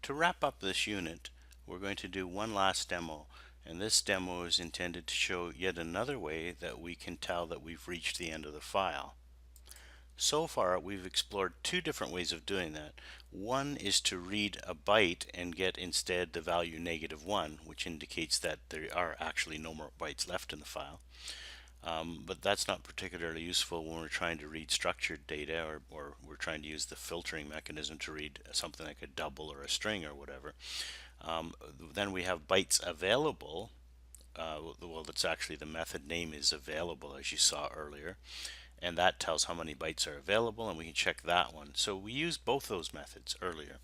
To wrap up this unit, we're going to do one last demo, and this demo is intended to show yet another way that we can tell that we've reached the end of the file. So far, we've explored two different ways of doing that. One is to read a byte and get instead the value -1, which indicates that there are actually no more bytes left in the file. But that's not particularly useful when we're trying to read structured data, or we're trying to use the filtering mechanism to read something like a double or a string or whatever. Then we have bytes available. Well, that's actually the method name is available, as you saw earlier, and that tells how many bytes are available, and we can check that one. So we used both those methods earlier.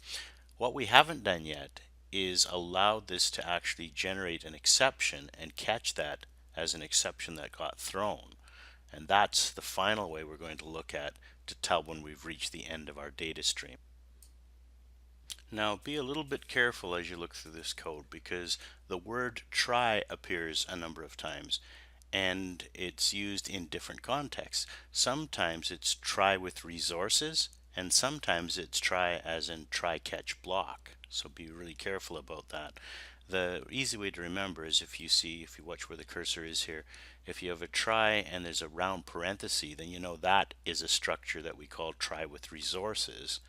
What we haven't done yet is allowed this to actually generate an exception and catch that as an exception that got thrown. And that's the final way we're going to look at to tell when we've reached the end of our data stream. Now be a little bit careful as you look through this code, because the word try appears a number of times and it's used in different contexts. Sometimes it's try with resources, and sometimes it's try as in try catch block. So be really careful about that. The easy way to remember is if you watch where the cursor is here, if you have a try and there's a round parenthesis, then you know that is a structure that we call try with resources.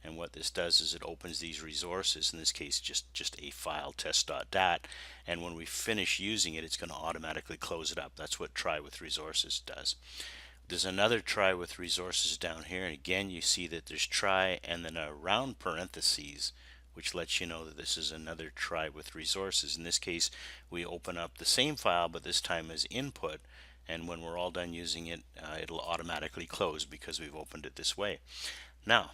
And what this does is it opens these resources, in this case just a file test.dat, and when we finish using it, it's going to automatically close it up. That's what try with resources does. There's another try with resources down here, and again you see that there's try and then a round parentheses, which lets you know that this is another try with resources. In this case, we open up the same file, but this time as input, and when we're all done using it, it'll automatically close because we've opened it this way. Now,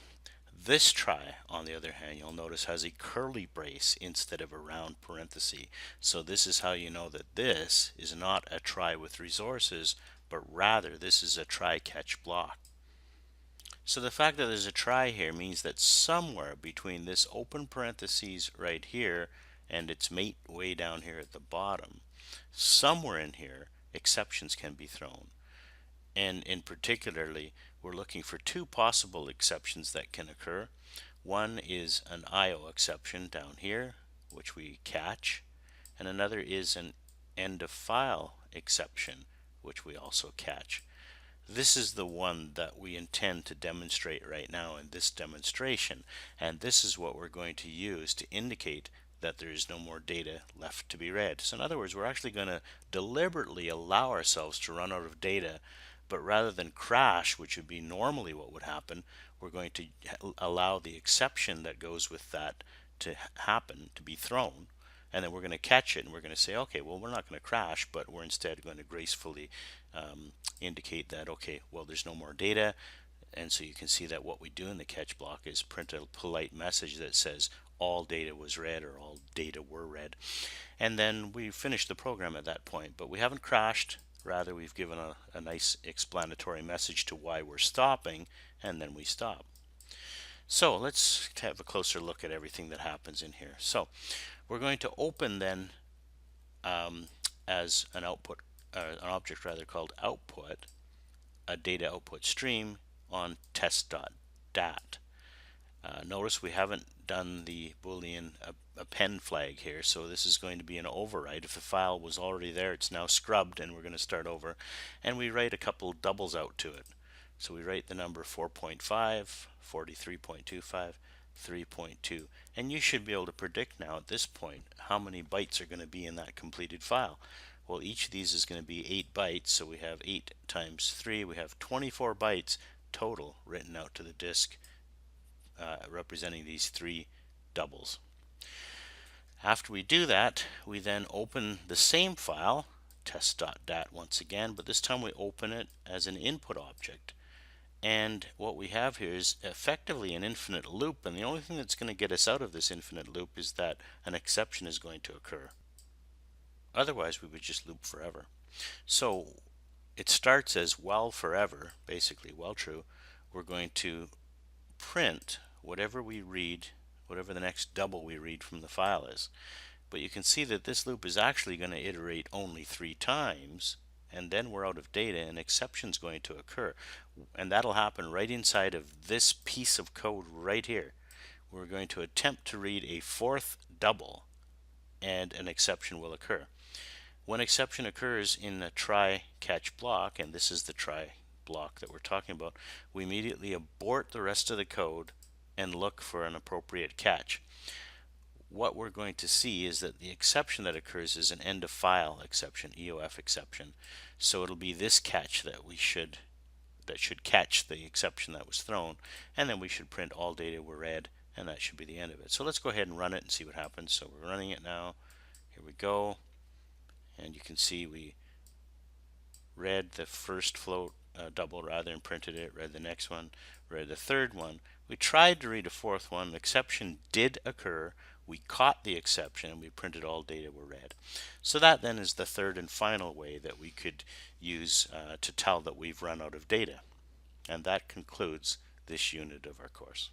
this try, on the other hand, you'll notice has a curly brace instead of a round parenthesis. So this is how you know that this is not a try with resources, but rather this is a try catch block. So the fact that there's a try here means that somewhere between this open parentheses right here and its mate way down here at the bottom, somewhere in here exceptions can be thrown. And in particularly, we're looking for two possible exceptions that can occur. One is an IO exception down here, which we catch, and another is an end of file exception, which we also catch. This is the one that we intend to demonstrate right now in this demonstration, and this is what we're going to use to indicate that there is no more data left to be read. So in other words, we're actually going to deliberately allow ourselves to run out of data, but rather than crash, which would be normally what would happen, we're going to allow the exception that goes with that to happen, to be thrown, and then we're going to catch it, and we're going to say, okay, well, we're not going to crash, but we're instead going to gracefully indicate that, okay, well, there's no more data. And so you can see that what we do in the catch block is print a polite message that says all data was read or all data were read. And then we finish the program at that point, but we haven't crashed. Rather, we've given a nice explanatory message to why we're stopping, and then we stop. So let's have a closer look at everything that happens in here. So we're going to open then as an output, an object rather, called output, a data output stream on test.dat. Notice we haven't done the Boolean append flag here, so this is going to be an override. If the file was already there, it's now scrubbed, and we're going to start over. And we write a couple doubles out to it. So we write the number 4.5, 43.25, 3.2, and you should be able to predict now at this point how many bytes are going to be in that completed file. Well, each of these is going to be 8 bytes, so we have 8 times 3, we have 24 bytes total written out to the disk, representing these 3 doubles. After we do that, we then open the same file, test.dat once again, but this time we open it as an input object. And what we have here is effectively an infinite loop, and the only thing that's going to get us out of this infinite loop is that an exception is going to occur. Otherwise, we would just loop forever. So it starts as while forever, basically while true. We're going to print whatever we read, whatever the next double we read from the file is. But you can see that this loop is actually going to iterate only 3 times, and then we're out of data, and exception's going to occur. And that'll happen right inside of this piece of code right here. we're going to attempt to read a fourth double, and an exception will occur. When exception occurs in a try catch block, and this is the try block that we're talking about, we immediately abort the rest of the code and look for an appropriate catch. What we're going to see is that the exception that occurs is an end of file exception, EOF exception. So it'll be this catch that should catch the exception that was thrown, and then we should print all data were read, and that should be the end of it. So let's go ahead and run it and see what happens. So we're running it now. Here we go, and you can see we read the first float double rather and printed it, read the next one, read the third one. We tried to read a fourth one. An exception did occur. We caught the exception and we printed all data were read. So that then is the third and final way that we could use to tell that we've run out of data. And that concludes this unit of our course.